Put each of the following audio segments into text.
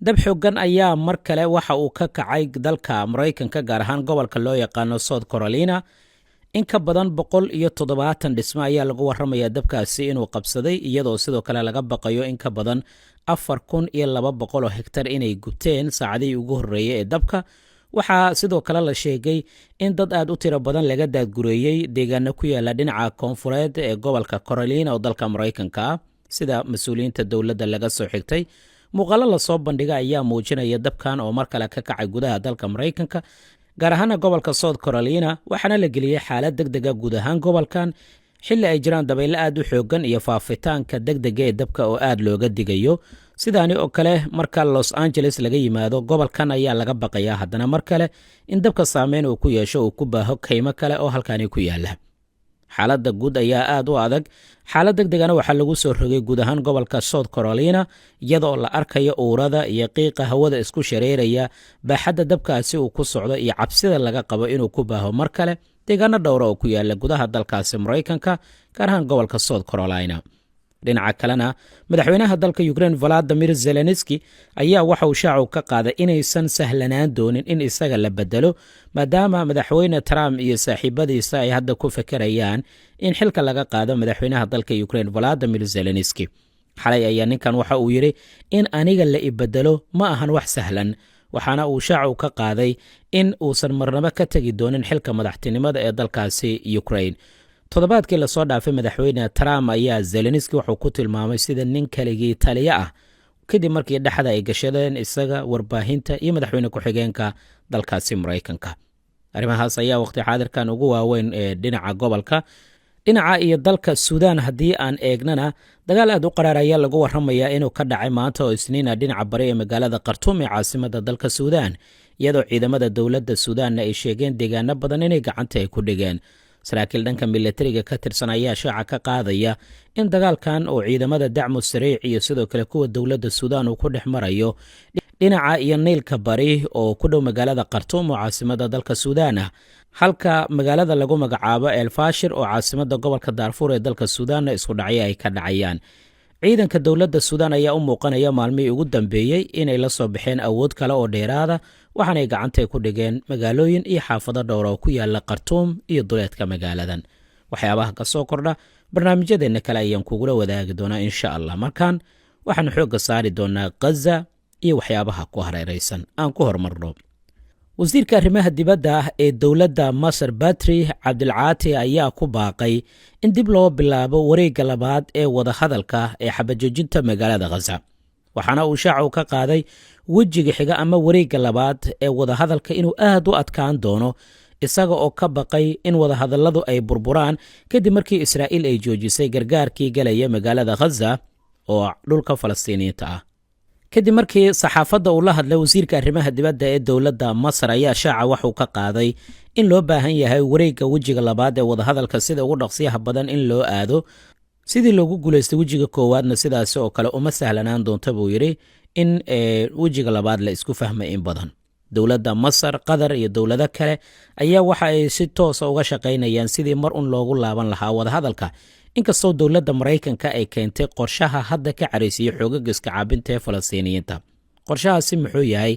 dab xooggan ayaa mar kale waxa uu ka kacay dalka Maraykanka gaar ahaan gobolka loo yaqaano South Carolina. in ka badan 170 dhisme ayaa lagu warramayaa dabkaasi inuu qabsaday, iyadoo sidoo kale laga baqayo in ka badan 4200 hektar inay gubteen saacadihii ugu horreeyay ee dabka. waxaa sidoo kale la sheegay in dad aad u tiro badan laga daadgureeyey deegaano ku yaala dhinaca koonfureed ee gobolka Carolina oo dalka Maraykanka ah, sida mas-uuliyiinta dowladda laga soo xigtay. muuqaalo la soo bandhiga ayaa muujinaya dabkan oo mar kale ka kacay gudaha dalka Maraykanka, gaar ahaan gobolka South Carolina, waxaana la geliyey xaalad degdega guud ahaan gobolkan xilli ay jiraan dabaylo aad u xooggan iyo faafitaanka degdega ee dabka oo aad looga digayo. sidaani oo kale marka Los Angeles laga yimaado, gobolkan ayaa laga baqayaa haddana mar kale in dabka saameyn uu ku yeesho uu ku baaho kaymo kale oo halkaani ku yaala. xaaladda guud ayaa aad u adag. xaalad degdegana waxaa lagu soo rogay guud ahaan gobolka South Carolina, iyadoo la arkayo uurada iyo qiiqa hawada isku shareeraya, baaxadda dabkaasi uu ku socdo iyo cabsida laga qabo inuu ku baaho mar kale deegaano dhowra oo ku yaala gudaha dalkaasi Maraykanka, gaar ahaan gobolka South Carolina. dhinaca kalena, madaxweynaha dalka Ukraine Volodymyr Zelensky ayaa waxa uu shaacu ka qaaday inaysan sahlanaan doonin in isaga la bedelo, maadaama madaxweyne Trump iyo saaxiibadiisa ay hadda ku fekerayaan in xilka laga qaado madaxweynaha dalka Ukraine Volodymyr Zelensky. xalay ayaa ninkan waxa uu yidhi in aniga la ibedelo ma ahan wax sahlan, waxaana uu shaacu ka qaaday in uusan marnabo ka tegi doonin xilka madaxtinimada ee dalkaasi Ukraine. toddobaadkii la soo dhaafay madaxweyne Trump ayaa Zelensky wuxuu ku tilmaamay sida nin kaligii taliye ah, kadib markii dhexda ay gashadeen isaga, warbaahinta iyo madaxweyne ku-xigeenka dalkaasi Maraykanka. arrimahaas ayaa waqti xaadirkan ugu waaweyn ee dhinaca gobolka. dhinaca iyo dalka Suudaan haddii aan eegnana, dagaal aad u qaraar ayaa lagu warramayaa inuu ka dhacay maanta oo Isniina dhinaca bari ee magaalada Khartoum ee caasimadda dalka Suudaan, iyadoo ciidamada dowladda Suudaanna ay sheegeen deegaano badan inay gacanta ay ku dhigeen. saraakiil dhanka milatariga ka tirsan ayaa shaaca ka qaadaya in dagaalkan oo ciidamada dacmu sariic iyo sidoo kale kuwa dowladda Suudaan uu ku dhex marayo dhinaca iyo Niilka bari oo ku dhow magaalada Khartoum oo caasimadda dalka Suudaan ah, halka magaalada lagu magacaabo El Fashir oo caasimadda gobolka Darfur ee dalka Suudaanna isku dhacyo ay ka dhacayaan. ciidanka dowladda Suudaan ayaa u muuqanaya maalmihii ugu dambeeyey inay la soo baxeen awood kale oo dheeraada, waxaanay gacanta ku dhigeen magaalooyin iyo xaafado dhowr oo ku yaala Khartoum iyo duleedka magaaladan. waxyaabaha ka soo kordha barnaamijyadeena kale ayaan kugula wadaagi doonaa insha Allah. markaan waxaanu xoogga saari doonaa Gaza iyo waxyaabaha ku hareeraysan. aan ku hormarno. wasiirka arrimaha dibadda ah ee dowladda Masar Badri Cabdilcaati ayaa ku baaqay in dib loo bilaabo wareegga labaad ee wadahadalka ee xabajoojinta magaalada Gaza, waxaana uu shaacu ka qaaday wejiga xiga ama wareegga labaad ee wadahadalka inuu aad u adkaan doono, isaga oo ka baqay in wadahadalladu ay burburaan kadib markii Israa'iil ay joojisay gargaarkii galaya magaalada Gaza oo dhulka Falastiiniyiinta ah. kadib markii saxaafadda uu la hadlay wasiirka arrimaha dibadda ee dowladda Masar ayaa shaaca waxuu ka qaaday in loo baahan yahay wareegga wejiga labaad ee wadahadalka sida ugu dhaqsiyaha badan in loo aado. sidii loogu guulaystay wejiga koowaadna sidaasi oo kale uma sahlanaan doonta buu yidhi in wejiga labaad la isku fahmay in badan. dowladda Masar, Qatar iyo dowlado kale ayaa waxa ay si toosa uga shaqaynayaan sidii mar un loogu laaban lahaa wadahadalka, inkastoo dowladda Maraykanka ay keentay qorshaha hadda ka caraysiiyey xoogaga iska caabinta ee Falastiiniyiinta. qorshahaasi muxuu yahay?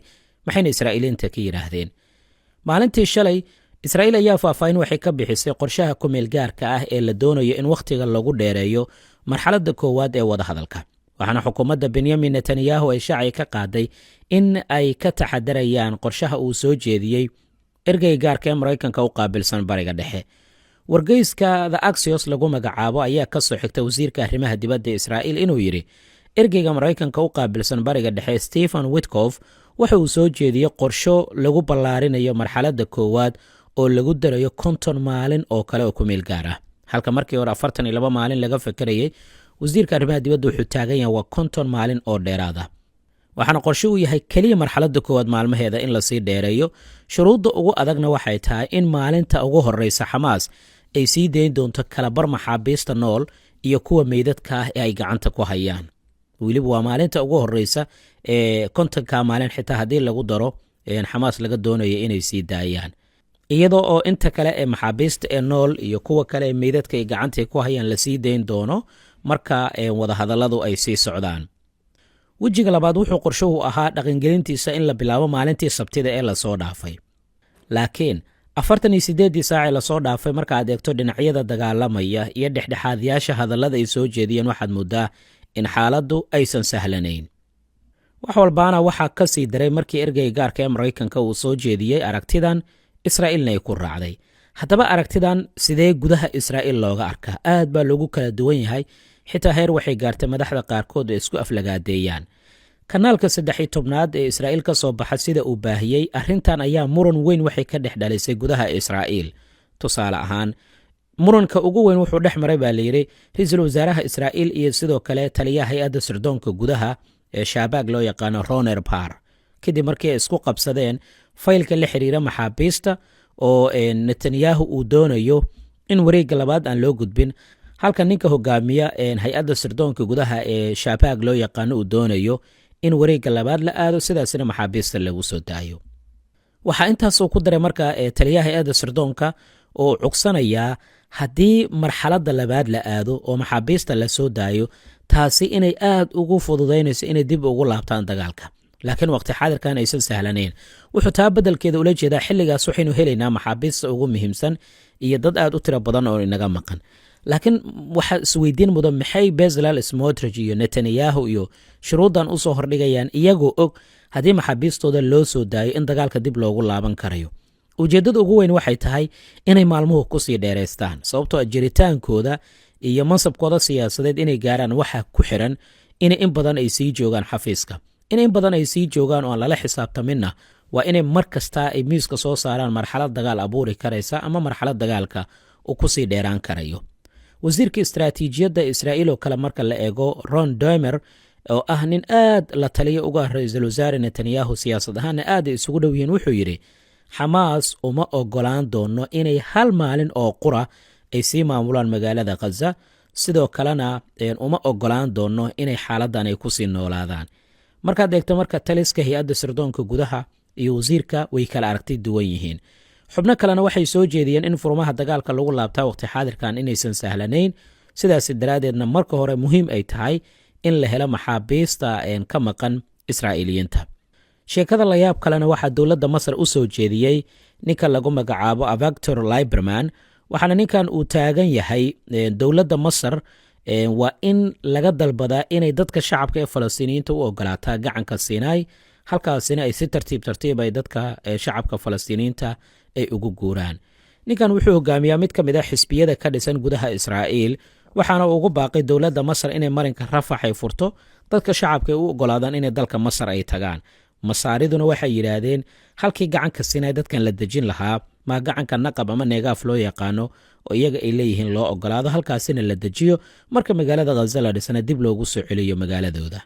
maxayna Israa'iiliinta ka yidhaahdeen? maalintii shalay, Israa'iil ayaa faahfaahin waxay ka bixisay qorshaha ku-meel gaarka ah ee la doonayo in wakhtiga lagu dheereeyo marxaladda koowaad ee wadahadalka, waxaana xukuumadda Benyamin Netanyahu ay shacay ka qaaday in ay ka taxadarayaan qorshaha uu soo jeediyey ergeyga gaarka ee Maraykanka u qaabilsan bariga dhexe. wargeyska The Axios lagu magacaabo ayaa ka soo xigtay wasiirka arrimaha dibadda Israa'iil inuu yidhi ergeyga Maraykanka u qaabilsan bariga dhexe Stephen Witkoff waxa uu soo jeediyey qorsho lagu ballaarinayo marxaladda koowaad oo lagu darayo 50 maalin oo kale oo ku meel gaar ah, halka markii hore 42 maalin laga fekerayay. wasiirka arrimaha dibadda wuxuu taagan yahay waa 50 maalin oo dheeraad ah, waxaana qorshe uu yahay keliya marxaladda koowaad maalmaheeda in lasii dheereeyo. shuruudda ugu adagna waxay tahay in maalinta ugu horreysa Xamaas ay sii dayn doonto kalabar maxaabiista nool iyo kuwa meydadka ah ee ay gacanta ku hayaan. weliba waa maalinta ugu horreysa ee 50 maalin xitaa haddii lagu daro Xamaas laga doonayo inay sii daayaan, iyadoo oo inta kale ee maxaabiista ee nool iyo kuwa kale ee meydadka ay gacanta ku hayaan la sii dayn doono marka wadahadalladu ay sii socdaan. wejiga labaad wuxuu qorshuhu ahaa dhaqangelintiisa in la bilaabo maalintii sabtida ee lasoo dhaafay, laakiin 48 saac ee lasoo dhaafay marka aad eegto dhinacyada dagaalamaya iyo dhexdhexaadyaasha hadallada ay soo jeediyeen waxaad moodaa in xaaladdu aysan sahlanayn. wax walbaana waxaa ka sii daray markii ergeyga gaarka ee Maraykanka uu soo jeediyey aragtidan, Israa'iilna ay ku raacday. haddaba aragtidan sidee gudaha Israa'iil looga arkaa? aad baa loogu kala duwan yahay, xitaa heer waxay gaartay madaxda qaarkood ee isku aflagaadeeyaan. kanaalka 13aad ee Israa'iil ka soo baxa sida uu baahiyey, arrintan ayaa muran weyn waxay ka dhex dhalisay gudaha Israa'iil. tusaale ahaan, muranka ugu weyn wuxuu dhex maray baa layidhi ra'iisul wasaaraha Israa'iil iyo sidoo kale taliyaha hay-adda sirdoonka gudaha ee Shabaag loo yaqaano Roner Bar, kadib markii ay isku qabsadeen faylka la xiriira maxaabiista oo Netanyahu uu doonayo in wareegga labaad aan loo gudbin, halka ninka hogaamiya hay-adda sirdoonka gudaha ee Shabaag loo yaqaano uu doonayo in wareegga labaad la aado, sidaasina maxaabiista lagu soo daayo. waxaa intaasuu ku daray marka taliyaha hay-adda sirdoonka oo cugsanayaa haddii marxaladda labaad la aado oo maxaabiista la soo daayo, taasi inay aad ugu fududaynayso inay dib ugu laabtaan dagaalka, laakiin waqti xaadirkan aysan sahlanayn. wuxuu taa beddelkeeda ula jeedaa xilligaas waxaynu helaynaa maxaabiista ugu muhiimsan iyo dad aad u tiro badan oo inaga maqan. laakiin waxaa isweydiin mudan, maxay Bezalel Smotrich iyo Netanyahu iyo shuruuddan u soo hordhigayaan iyagoo og haddii maxaabiistooda loo soo daayo in dagaalka dib loogu laaban karayo? ujeeddada ugu weyn waxay tahay inay maalmuhu kusii dheeraystaan, sababtoo jiritaankooda iyo mansabkooda siyaasadeed inay gaaraan waxa ku xiran in badan ay sii joogaan xafiiska. in badan ay sii joogaan oo aan lala xisaabtaminna waa inay mar kasta ay miiska soo saaraan marxalad dagaal abuuri karaysa ama marxalad dagaalka uu kusii dheeraan karayo. wasiirka istaraatiijiyadda Israa'iil oo kale marka la eego Ron Dermer, oo ah nin aad la taliya uga ra'iisul wasaare Netanyahu siyaasad ahaanna aad ay isugu dhow yihiin, wuxuu yidhi Xamaas uma ogolaan doono inay hal maalin oo qura ay sii maamulaan magaalada Gaza, sidoo kalena uma ogolaan doono inay xaaladdan ay kusii noolaadaan. markaad eegto marka taliska hay-adda sirdoonka gudaha iyo wasiirka way kala aragti duwan yihiin. xubno kalena waxay soo jeediyeen in furmaha dagaalka lagu laabtaa waqti xaadirkan inaysan sahlanayn, sidaas daraaddeedna marka hore muhiim ay tahay in la helo maxaabiista ka maqan Israa'iiliyiinta. sheekada la yaab kalena waxaa dowladda Masar u soo jeediyey ninka lagu magacaabo Avigdor Lieberman, waxaana ninkan uu taagan yahay dowladda Masar waa in laga dalbadaa inay dadka shacabka ee Falastiiniyiinta u ogolaataa gacanka Sinai, halkaasina ay si tartiib ay dadka shacabka Falastiiniyiinta ay ugu guuraan. ninkan wuxuu hogaamiyaa mid ka mid ah xisbiyada ka dhisan gudaha Israa'iil, waxaana ugu baaqay dowladda Masar inay marinka Rafax ay furto, dadka shacabka ay u ogolaadaan inay dalka Masar ay tagaan. masaariduna waxay yidhaahdeen halkii gacanka Sinai dadkan la dejin lahaa maa gacanka Naqab ama Negaaf loo yaqaano oo iyaga ay leeyihiin loo ogolaado, halkaasina la dejiyo, marka magaalada Gaza la dhisana dib loogu soo celiyo magaaladooda.